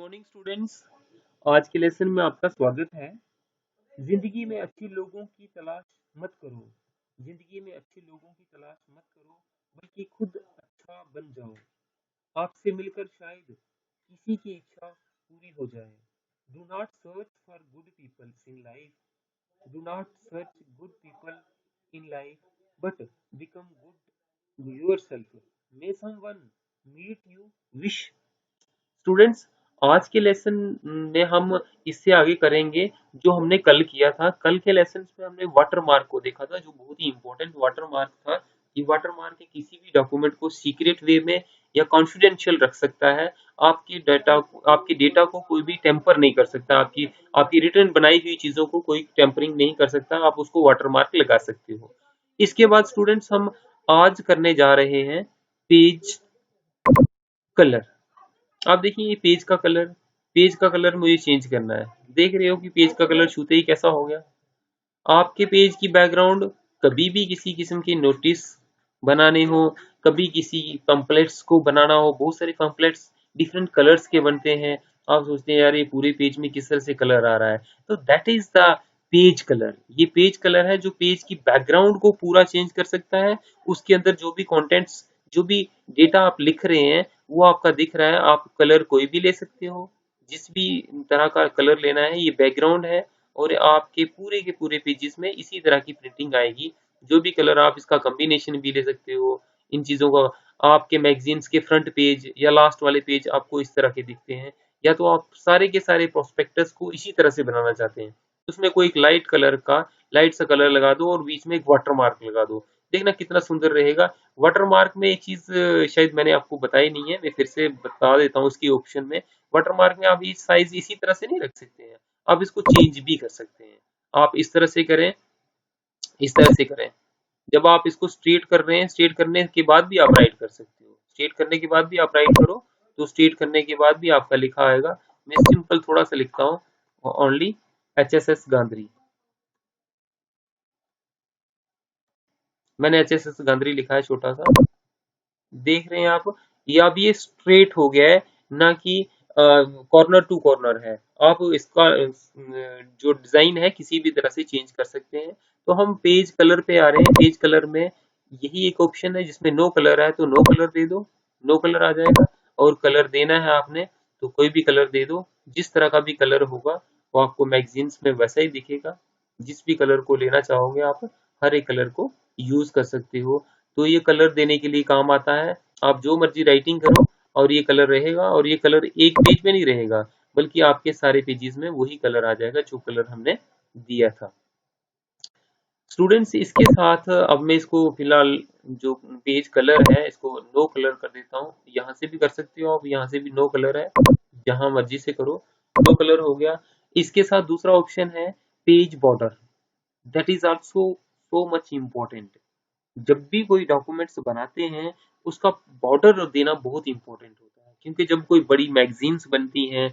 Morning students. आज के lesson में आपका स्वागत है। जिंदगी में अच्छे लोगों की तलाश मत करो। जिंदगी में अच्छे लोगों की तलाश मत करो, बल्कि खुद अच्छा बन जाओ। आपसे मिलकर शायद किसी की इच्छा पूरी हो जाए। Do not search for good people in life. Do not search good people in life, but become good yourself. May someone meet you wish. Students, आज के लेसन में हम इससे आगे करेंगे जो हमने कल किया था। कल के लेसन में हमने वाटर मार्क को देखा था, जो बहुत ही इंपॉर्टेंट वाटर मार्क था। कि वाटर मार्क किसी भी डॉक्यूमेंट को सीक्रेट वे में या कॉन्फिडेंशियल रख सकता है। आपकी डेटा को कोई भी टेम्पर नहीं कर सकता। आपकी आपकी रिटर्न बनाई हुई चीजों को कोई टेम्परिंग नहीं कर सकता। आप उसको वाटर मार्क लगा सकते हो। इसके बाद स्टूडेंट्स, हम आज करने जा रहे हैं पेज कलर। आप देखिए, ये पेज का कलर मुझे चेंज करना है। देख रहे हो कि पेज का कलर छूते ही कैसा हो गया। आपके पेज की बैकग्राउंड कभी भी किसी किस्म के नोटिस बनाने हो, कभी किसी पंपलेट्स को बनाना हो, बहुत सारे पंपलेट्स डिफरेंट कलर्स के बनते हैं। आप सोचते हैं यार ये पूरे पेज में किस तरह से कलर आ रहा है, तो that is the page colour. ये पेज कलर है जो पेज की बैकग्राउंड को पूरा चेंज कर सकता है। उसके अंदर जो भी कंटेंट्स, जो भी डेटा आप लिख रहे हैं वो आपका दिख रहा है। आप कलर कोई भी ले सकते हो, जिस भी तरह का कलर लेना है। ये बैकग्राउंड है और आपके पूरे के पूरे पेजेस में इसी तरह की प्रिंटिंग आएगी। जो भी कलर, आप इसका कॉम्बिनेशन भी ले सकते हो। इन चीजों का आपके मैगजीन्स के फ्रंट पेज या लास्ट वाले पेज आपको इस तरह के दिखते हैं, या तो आप सारे के सारे प्रोस्पेक्टस को इसी तरह से बनाना चाहते हैं। उसमें कोई एक लाइट सा कलर लगा दो और बीच में एक वाटर मार्क लगा दो। देखना कितना सुंदर रहेगा। वाटर मार्क में एक चीज शायद मैंने आपको बताई नहीं है, मैं फिर से बता देता हूँ। इसकी ऑप्शन में वाटर मार्क में आप इस साइज इसी तरह से नहीं रख सकते हैं, आप इसको चेंज भी कर सकते हैं। आप इस तरह से करें, इस तरह से करें। जब आप इसको स्ट्रेट कर रहे हैं, स्ट्रेट करने के बाद भी आप राइट कर सकते हो। स्ट्रेट करने के बाद भी आप राइट करो, तो स्ट्रेट करने के बाद भी आपका लिखा आएगा। मैं सिंपल थोड़ा सा लिखता हूँ, ओनली HSS गांधरी। मैंने HSS गांधरी लिखा है छोटा सा। देख रहे हैं आप, ये अब ये स्ट्रेट हो गया है, ना कि कॉर्नर टू कॉर्नर है। आप इसका जो डिजाइन है किसी भी तरह से चेंज कर सकते हैं। तो हम पेज कलर पे आ रहे हैं। पेज कलर में यही एक ऑप्शन है जिसमें नो कलर है, तो नो कलर दे दो, नो कलर आ जाएगा। और कलर देना है आपने तो कोई भी कलर दे दो। जिस तरह का भी कलर होगा वो आपको मैगजीन्स में वैसा ही दिखेगा। जिस भी कलर को लेना चाहोगे आप हर एक कलर को यूज कर सकते हो। तो ये कलर देने के लिए काम आता है। आप जो मर्जी राइटिंग करो और ये कलर रहेगा। और ये कलर एक पेज में नहीं रहेगा, बल्कि आपके सारे पेजेस में वही कलर आ जाएगा जो कलर हमने दिया था। स्टूडेंट्स, इसके साथ अब मैं इसको फिलहाल जो पेज कलर है इसको नो कलर कर देता हूँ। यहाँ से भी कर सकते हो आप, यहाँ से भी नो कलर है, जहां मर्जी से करो। नो कलर हो गया। इसके साथ दूसरा ऑप्शन है page border. That is also so much important. जब भी कोई डॉक्यूमेंट्स बनाते हैं उसका बॉर्डर देना बहुत इंपॉर्टेंट होता है, क्योंकि जब कोई बड़ी मैगजीन्स बनती हैं,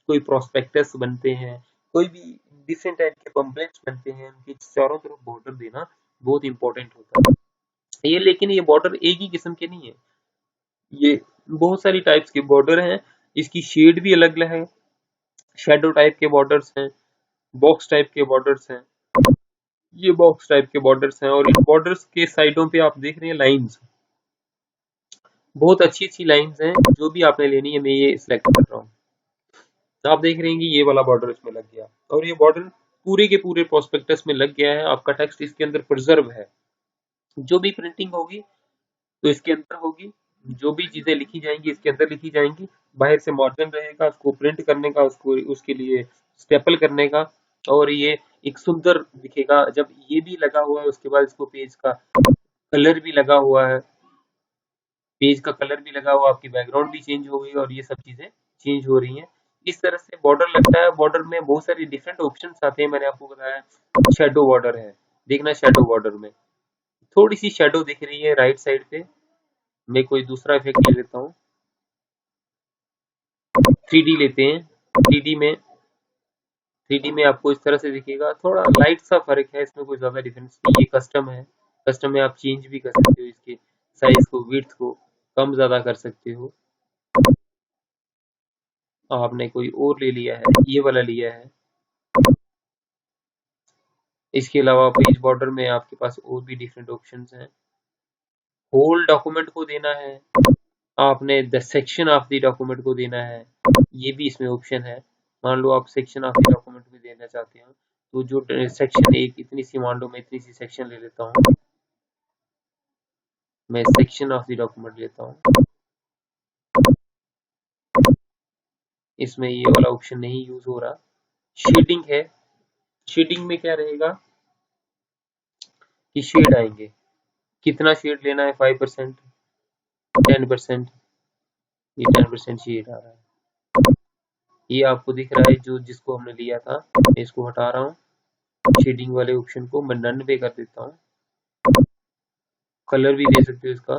कोई प्रोस्पेक्टस बनते हैं, कोई भी डिफरेंट टाइप के पम्पलेट्स बनते हैं, उनके चारों तरफ बॉर्डर देना बहुत इंपॉर्टेंट होता है। ये लेकिन ये बॉर्डर एक ही किस्म के नहीं है, ये बहुत सारी टाइप्स के बॉर्डर हैं। इसकी शेड भी अलग अलग है। शेडो टाइप के बॉर्डर्स हैं, बॉक्स टाइप के बॉर्डर्स हैं। ये बॉक्स टाइप के बॉर्डर्स हैं, और इन बॉर्डर्स के साइडों पे आप देख रहे हैं लाइंस, बहुत अच्छी अच्छी लाइंस हैं। जो भी आपने लेनी है मैं ये सिलेक्ट कर रहा हूँ। तो आप देख रहे हैं कि ये वाला बॉर्डर इसमें लग गया, और ये बॉर्डर पूरे के पूरे प्रोस्पेक्टस में लग गया है। आपका टेक्स्ट इसके अंदर प्रिजर्व है। जो भी प्रिंटिंग होगी तो इसके अंदर होगी, जो भी चीजें लिखी जाएंगी इसके अंदर लिखी जाएंगी। बाहर से मार्जिन रहेगा उसको प्रिंट करने का, उसको उसके लिए स्टेपल करने का, और ये एक सुंदर दिखेगा। जब ये भी लगा हुआ है उसके बाद इसको पेज का कलर भी लगा हुआ है, पेज का कलर भी लगा हुआ, आपकी बैकग्राउंड भी चेंज हो गई और ये सब चीजें चेंज हो रही हैं। इस तरह से बॉर्डर लगता है। बॉर्डर में बहुत सारी डिफरेंट ऑप्शंस आते हैं। मैंने आपको बताया शेडो बॉर्डर है। देखना, शेडो बॉर्डर में थोड़ी सी शेडो दिख रही है राइट साइड पे। मैं कोई दूसरा इफेक्ट ले लेता हूँ। 3D लेते हैं। 3D में 3D में आपको इस तरह से दिखेगा। थोड़ा लाइट सा फर्क है, इसमें कोई ज्यादा डिफरेंस नहीं। ये कस्टम है। कस्टम में आप चेंज भी कर सकते हो, इसके साइज को, विड्थ को कम ज्यादा कर सकते हो। आपने कोई और ले लिया है, ये वाला लिया है। इसके अलावा पेज बॉर्डर में आपके पास और भी डिफरेंट ऑप्शंस हैं। होल डॉक्यूमेंट को देना है, आपने the section of the document को देना है, ये भी इसमें ऑप्शन है। मान लो आप सेक्शन ऑफ द डॉक्यूमेंट भी देना चाहते हो, तो जो सेक्शन एक इतनी सी, मान लो मैं इतनी सी सेक्शन ले लेता हूँ, मैं सेक्शन ऑफ द डॉक्यूमेंट लेता हूँ, इसमें ये वाला ऑप्शन नहीं यूज हो रहा। शेडिंग है, शेडिंग में क्या रहेगा कि शेड आएंगे, कितना शेड लेना है, 5%, 10%, ये 10% शेड आ रहा है। ये आपको दिख रहा है जो जिसको हमने लिया था, मैं इसको हटा रहा हूँ, शेडिंग वाले ऑप्शन को मैं नन पे कर देता हूँ। कलर भी दे सकते हो इसका,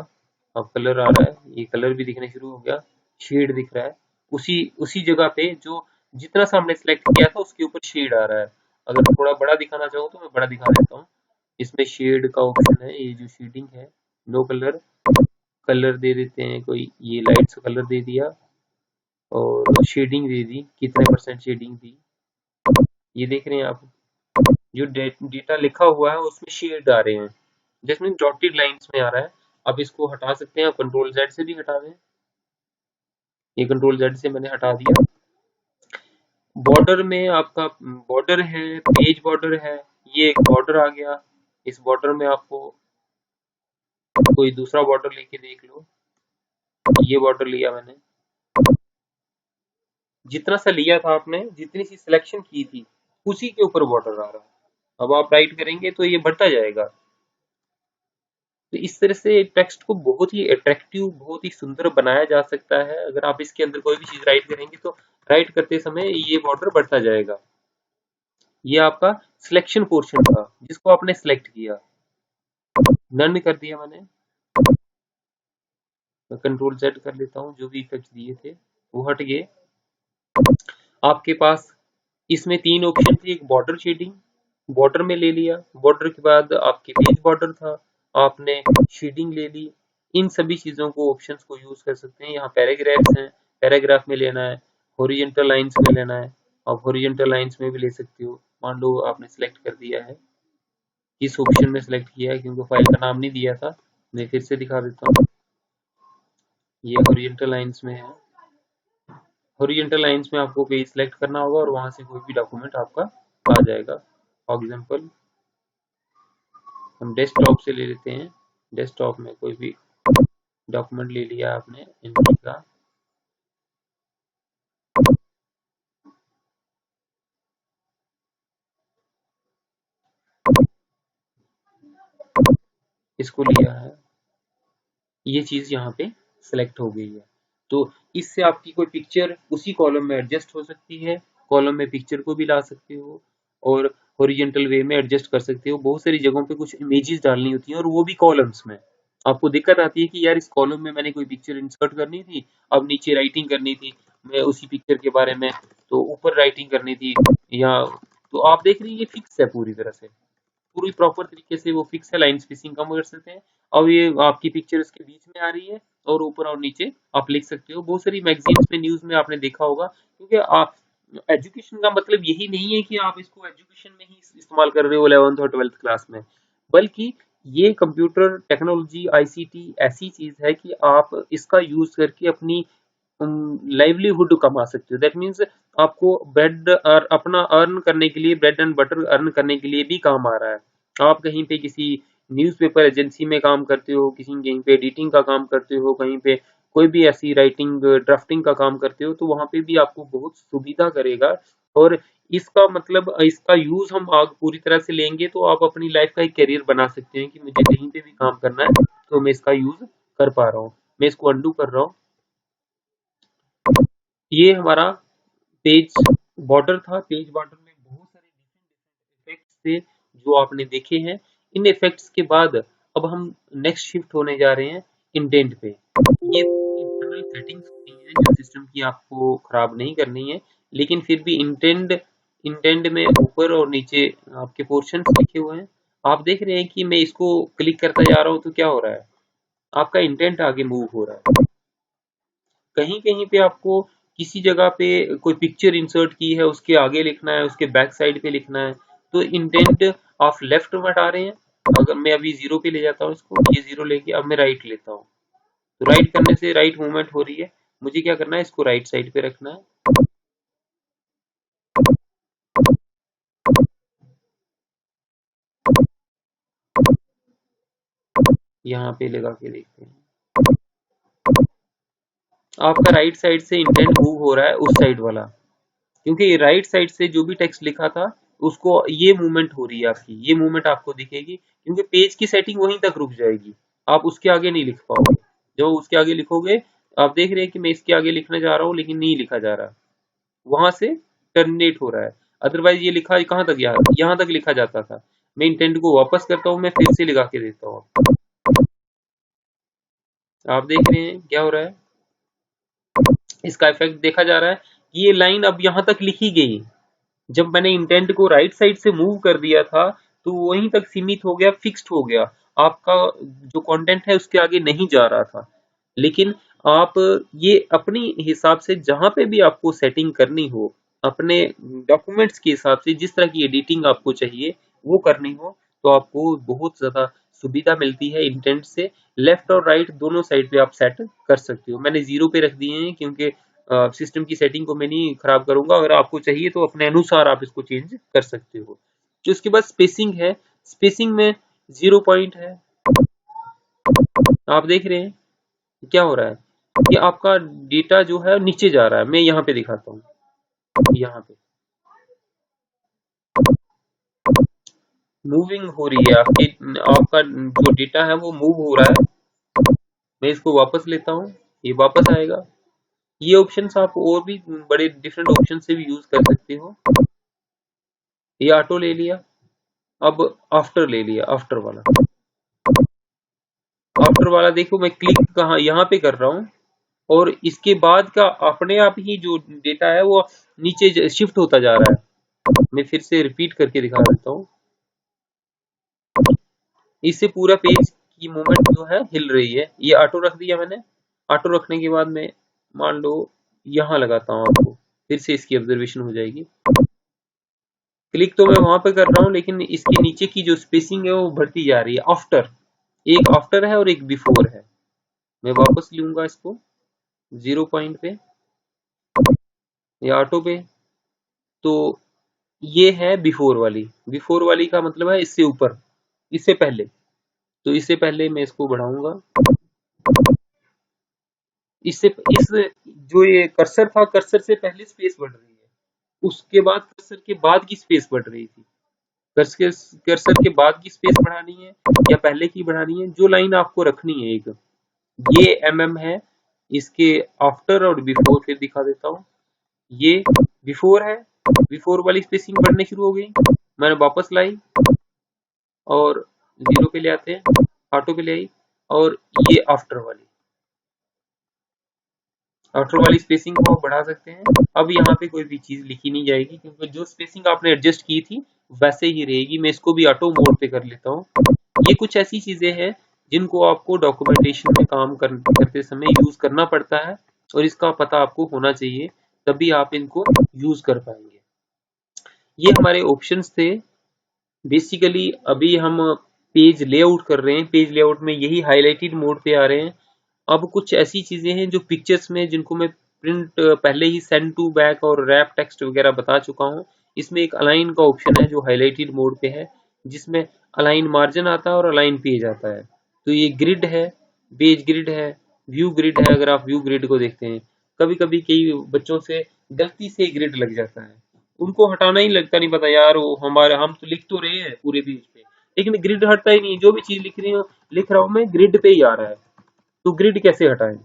अब कलर आ रहा है, ये कलर भी दिखने शुरू हो गया, शेड दिख रहा है, उसी उसी जगह पे जो जितना सा हमने सेलेक्ट किया था उसके ऊपर शेड आ रहा है। अगर थोड़ा बड़ा दिखाना चाहो तो मैं बड़ा दिखा देता हूँ। इसमें शेड का ऑप्शन है, ये जो शेडिंग है, नो कलर, कलर दे देते हैं कोई, ये लाइट कलर दे दिया और शेडिंग दे दी, कितने परसेंट शेडिंग दी, ये देख रहे हैं आप, जो डेटा लिखा हुआ है उसमें शेड आ रहे हैं, जिसमें डॉटेड लाइंस में आ रहा है। अब इसको हटा सकते हैं, कंट्रोल जेड से भी हटा दें, ये कंट्रोल जेड से मैंने हटा दिया। बॉर्डर में आपका बॉर्डर है, पेज बॉर्डर है, ये एक बॉर्डर आ गया, इस बॉर्डर में आपको कोई दूसरा बॉर्डर लेके देख लो, ये बॉर्डर लिया मैंने, जितना सा लिया था आपने, जितनी सी सिलेक्शन की थी उसी के ऊपर बॉर्डर आ रहा है। अब आप राइट करेंगे तो ये बढ़ता जाएगा। तो इस तरह से टेक्स्ट को बहुत ही अट्रैक्टिव, बहुत ही सुंदर बनाया जा सकता है। अगर आप इसके अंदर कोई भी चीज राइट करेंगे तो राइट करते समय ये बॉर्डर बढ़ता जाएगा। ये आपका सिलेक्शन पोर्शन था जिसको आपने सिलेक्ट किया, नन कर दिया मैंने, मैं कंट्रोल जेड कर लेता हूँ, जो भी इफेक्ट दिए थे वो हट गए। आपके पास इसमें तीन ऑप्शन थे, एक बॉर्डर शेडिंग, बॉर्डर में ले लिया, बॉर्डर के बाद आपके पेज बॉर्डर था, आपने शेडिंग ले ली। इन सभी चीजों को, ऑप्शंस को यूज कर सकते हैं। यहाँ पैराग्राफ्स हैं, पैराग्राफ में लेना है, हॉरिजॉन्टल लाइंस में लेना है, आप हॉरिजॉन्टल लाइंस में भी ले सकते हो। मान लो आपने सिलेक्ट कर दिया है, इस ऑप्शन में सिलेक्ट किया है, क्योंकि फाइल का नाम नहीं दिया था, मैं फिर से दिखा देता हूँ, ये हॉरिजॉन्टल लाइंस में है। हॉरिजॉन्टल लाइंस में आपको पेज सिलेक्ट करना होगा और वहां से कोई भी डॉक्यूमेंट आपका आ जाएगा। फॉर एग्जांपल हम डेस्कटॉप से ले लेते हैं, डेस्कटॉप में कोई भी डॉक्यूमेंट ले लिया आपने एंट्री का, इसको लिया है, ये चीज यहाँ पे सिलेक्ट हो गई है। तो इससे आपकी कोई पिक्चर उसी कॉलम में एडजस्ट हो सकती है, कॉलम में पिक्चर को भी ला सकते हो और हॉरिजॉन्टल वे में एडजस्ट कर सकते हो। बहुत सारी जगहों पे कुछ इमेजेस डालनी होती हैं और वो भी कॉलम्स में। आपको दिक्कत आती है कि यार इस कॉलम में मैंने कोई पिक्चर इंसर्ट करनी थी, अब नीचे राइटिंग करनी थी मैं उसी पिक्चर के बारे में, तो ऊपर राइटिंग करनी थी, या तो आप देख रहे हैं ये फिक्स है पूरी तरह से, पूरी प्रॉपर तरीके से वो फिक्स है, लाइन स्पेसिंग कम कर सकते हैं। अब ये आपकी पिक्चर इसके बीच में आ रही है और ऊपर और नीचे आप लिख सकते हो। बहुत सारी मैगजीन्स में, न्यूज में आपने देखा होगा, क्योंकि आप एजुकेशन का मतलब यही नहीं है कि आप इसको एजुकेशन में ही इस्तेमाल कर रहे हो 11th और 12th क्लास में, बल्कि ये कंप्यूटर टेक्नोलॉजी, आईसीटी ऐसी चीज है कि आप इसका यूज करके अपनी लाइवलीहुड कमा सकते हो। दैट मीन्स आपको ब्रेड और अपना अर्न करने के लिए, ब्रेड एंड बटर अर्न करने के लिए भी काम आ रहा है। आप कहीं पे किसी न्यूज़पेपर एजेंसी में काम करते हो, किसी कहीं पे एडिटिंग का काम करते हो, कहीं पे कोई भी ऐसी राइटिंग ड्राफ्टिंग का काम करते हो, तो वहां पे भी आपको बहुत सुविधा करेगा। और इसका मतलब, इसका यूज हम आग पूरी तरह से लेंगे तो आप अपनी लाइफ का एक करियर बना सकते हैं कि मुझे कहीं पे भी काम करना है तो मैं इसका यूज कर पा रहा हूँ। मैं इसको अंडू कर रहा हूँ। ये हमारा पेज बॉर्डर था। पेज बॉर्डर में बहुत सारे डिफरेंट इफेक्ट्स थे जो आपने देखे हैं। इन इफेक्ट्स के बाद अब हम नेक्स्ट शिफ्ट होने जा रहे हैं इंडेंट पे। ये इंटरनल सेटिंग्स होती हैं जो सिस्टम की आपको खराब नहीं करनी है, लेकिन फिर भी इंटेंड इंटेंड में ऊपर और नीचे आपके पोर्शंस लिखे हुए हैं। आप देख रहे हैं कि मैं इसको क्लिक करता जा रहा हूँ तो क्या हो रहा है, आपका इंटेंट आगे मूव हो रहा है। कहीं कहीं पे आपको किसी जगह पे कोई पिक्चर इंसर्ट की है, उसके आगे लिखना है, उसके बैक साइड पे लिखना है, तो इंटेंट आप लेफ्ट में हटा रहे हैं। अगर मैं अभी जीरो पे ले जाता हूँ इसको, ये जीरो लेके अब मैं राइट लेता हूँ, तो राइट करने से राइट मूवमेंट हो रही है। मुझे क्या करना है, इसको राइट साइड पे रखना है। यहाँ पे लगा के देखते हैं, आपका राइट साइड से इंटेंट मूव हो रहा है उस साइड वाला, क्योंकि राइट साइड से जो भी टेक्स्ट लिखा था उसको ये मूवमेंट हो रही है आपकी, ये मूवमेंट आपको दिखेगी, क्योंकि पेज की सेटिंग वहीं तक रुक जाएगी, आप उसके आगे नहीं लिख पाओगे। जब उसके आगे लिखोगे, आप देख रहे हैं कि मैं इसके आगे लिखने जा रहा हूँ लेकिन नहीं लिखा जा रहा, वहां से टर्मिनेट हो रहा है। अदरवाइज ये लिखा कहाँ तक, यहाँ तक लिखा जाता था। मैं इंटेंट को वापस करता हूँ, मैं फिर से लगा के देता हूँ। आप देख रहे हैं क्या हो रहा है, इसका इफेक्ट देखा जा रहा है। ये लाइन अब यहाँ तक लिखी गई, जब मैंने इंटेंट को राइट साइड से मूव कर दिया था तो वहीं तक सीमित हो गया, फिक्स्ड हो गया, आपका जो कंटेंट है उसके आगे नहीं जा रहा था। लेकिन आप ये अपनी हिसाब से जहां पे भी आपको सेटिंग करनी हो, अपने डॉक्यूमेंट्स के हिसाब से जिस तरह की एडिटिंग आपको चाहिए वो करनी हो, तो आपको बहुत ज्यादा सुविधा मिलती है इंटेंट से। लेफ्ट और राइट दोनों साइड पे आप सेट कर सकते हो। मैंने जीरो पे रख दिए हैं क्योंकि सिस्टम की सेटिंग को मैं नहीं खराब करूंगा। अगर आपको चाहिए तो अपने अनुसार आप इसको चेंज कर सकते हो। जो इसके बाद स्पेसिंग है, स्पेसिंग में 0 पॉइंट है, आप देख रहे हैं क्या हो रहा है, कि आपका डेटा जो है नीचे जा रहा है। मैं यहाँ पे दिखाता हूँ, यहाँ पे मूविंग हो रही है आपकी, आपका जो डेटा है वो मूव हो रहा है। मैं इसको वापस लेता हूँ, ये वापस आएगा। ये ऑप्शंस आप और भी बड़े डिफरेंट ऑप्शन से भी यूज कर सकते हो। ये ऑटो ले लिया, अब आफ्टर ले लिया, आफ्टर वाला। आफ्टर वाला देखो, मैं क्लिक कहाँ यहाँ पे कर रहा हूँ और इसके बाद का अपने आप ही जो डेटा है वो नीचे शिफ्ट होता जा रहा है। मैं फिर से रिपीट करके दिखा देता हूँ, इससे पूरा पेज की मूवमेंट जो है हिल रही है। ये ऑटो रख दिया मैंने। ऑटो रखने के बाद मैं मान लो यहाँ लगाता हूँ, आपको फिर से इसकी ऑब्जर्वेशन हो जाएगी। क्लिक तो मैं वहां पे कर रहा हूँ लेकिन इसके नीचे की जो स्पेसिंग है वो बढ़ती जा रही है। आफ्टर, एक आफ्टर है और एक बिफोर है। मैं वापस लूंगा इसको 0 पॉइंट पे या ऑटो पे, तो ये है बिफोर वाली। बिफोर वाली का मतलब है इससे ऊपर, इससे पहले। तो इससे पहले मैं इसको बढ़ाऊंगा, इससे इस जो ये कर्सर था, कर्सर से पहले स्पेस बढ़ रही है, उसके बाद कर्सर के बाद की स्पेस बढ़ रही थी। कर्सर कर्सर के बाद की स्पेस बढ़ानी है या पहले की बढ़ानी है, जो लाइन आपको रखनी है। एक ये है, इसके आफ्टर और बिफोर फिर दिखा देता हूँ। ये बिफोर है, बिफोर वाली स्पेसिंग बढ़ने शुरू हो गई, मैंने वापस लाई और जीरो पे ले आते हैं, ऑटो पे ले आई। और ये आफ्टर वाली स्पेसिंग को आप बढ़ा सकते हैं। अब यहाँ पे कोई भी चीज लिखी नहीं जाएगी क्योंकि जो स्पेसिंग आपने एडजस्ट की थी वैसे ही रहेगी। मैं इसको भी ऑटो मोड पे कर लेता हूँ। ये कुछ ऐसी चीजें हैं जिनको आपको डॉक्यूमेंटेशन में काम करते समय यूज करना पड़ता है और इसका पता आपको होना चाहिए, तभी आप इनको यूज कर पाएंगे। ये हमारे ऑप्शंस थे। बेसिकली अभी हम पेज लेआउट कर रहे हैं, पेज लेआउट में यही हाईलाइटेड मोड पे आ रहे हैं। अब कुछ ऐसी चीजें हैं जो पिक्चर्स में, जिनको मैं प्रिंट पहले ही सेंड टू बैक और रैप टेक्स्ट वगैरह बता चुका हूँ। इसमें एक अलाइन का ऑप्शन है जो हाईलाइटेड मोड पे है, जिसमें अलाइन मार्जिन आता है और अलाइन पेज आता है। तो ये ग्रिड है, पेज ग्रिड है, व्यू ग्रिड है। अगर आप व्यू ग्रिड को देखते हैं, कभी कभी कई बच्चों से गलती से ग्रिड लग जाता है, उनको हटाना ही लगता नहीं, पता यार वो हमारे, हम तो लिख तो रहे हैं पूरे पेज पे लेकिन ग्रिड हटता ही नहीं। जो भी चीज लिख रहा हूं मैं, ग्रिड पे ही आ रहा है, तो ग्रिड कैसे हटाएं।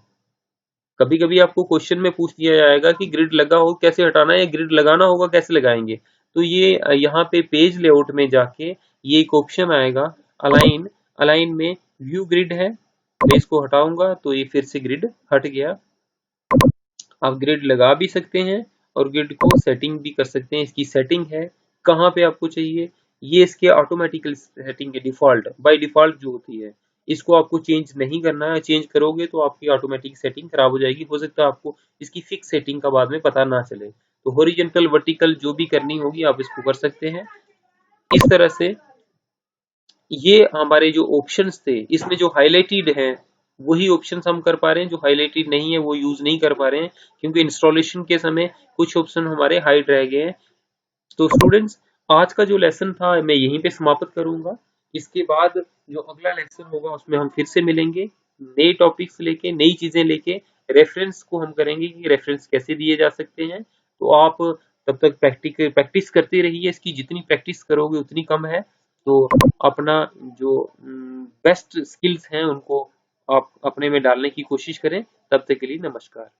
कभी कभी आपको क्वेश्चन में पूछ दिया जाएगा कि ग्रिड लगा हो कैसे हटाना है, या ग्रिड लगाना होगा कैसे लगाएंगे। तो ये यहाँ पे पेज लेआउट में जाके ये एक ऑप्शन आएगा, अलाइन। अलाइन में व्यू ग्रिड है, मैं इसको हटाऊंगा तो ये फिर से ग्रिड हट गया। आप ग्रिड लगा भी सकते हैं और ग्रिड को सेटिंग भी कर सकते हैं। इसकी सेटिंग है कहाँ पे आपको चाहिए, ये इसके ऑटोमेटिकल सेटिंग है, डिफॉल्ट बाय डिफॉल्ट जो होती है। इसको आपको चेंज नहीं करना है, चेंज करोगे तो आपकी ऑटोमेटिक सेटिंग खराब हो जाएगी, हो सकता है आपको इसकी फिक्स सेटिंग का बाद में पता ना चले। तो हॉरिजॉन्टल वर्टिकल जो भी करनी होगी आप इसको कर सकते हैं। इस तरह से ये हमारे जो ऑप्शंस थे इसमें जो हाईलाइटेड हैं वही ऑप्शंस हम कर पा रहे हैं, जो हाईलाइटेड नहीं है वो यूज नहीं कर पा रहे हैं, क्योंकि इंस्टॉलेशन के समय कुछ ऑप्शन हमारे हाइड रह गए हैं। तो स्टूडेंट्स, आज का जो लेसन था मैं यहीं पे समाप्त करूंगा। इसके बाद जो अगला लेसन होगा उसमें हम फिर से मिलेंगे, नए टॉपिक्स लेके, नई चीजें लेके। रेफरेंस को हम करेंगे कि रेफरेंस कैसे दिए जा सकते हैं। तो आप तब तक प्रैक्टिस करते रहिए, इसकी जितनी प्रैक्टिस करोगे उतनी कम है। तो अपना जो बेस्ट स्किल्स हैं उनको आप अपने में डालने की कोशिश करें। तब तक के लिए नमस्कार।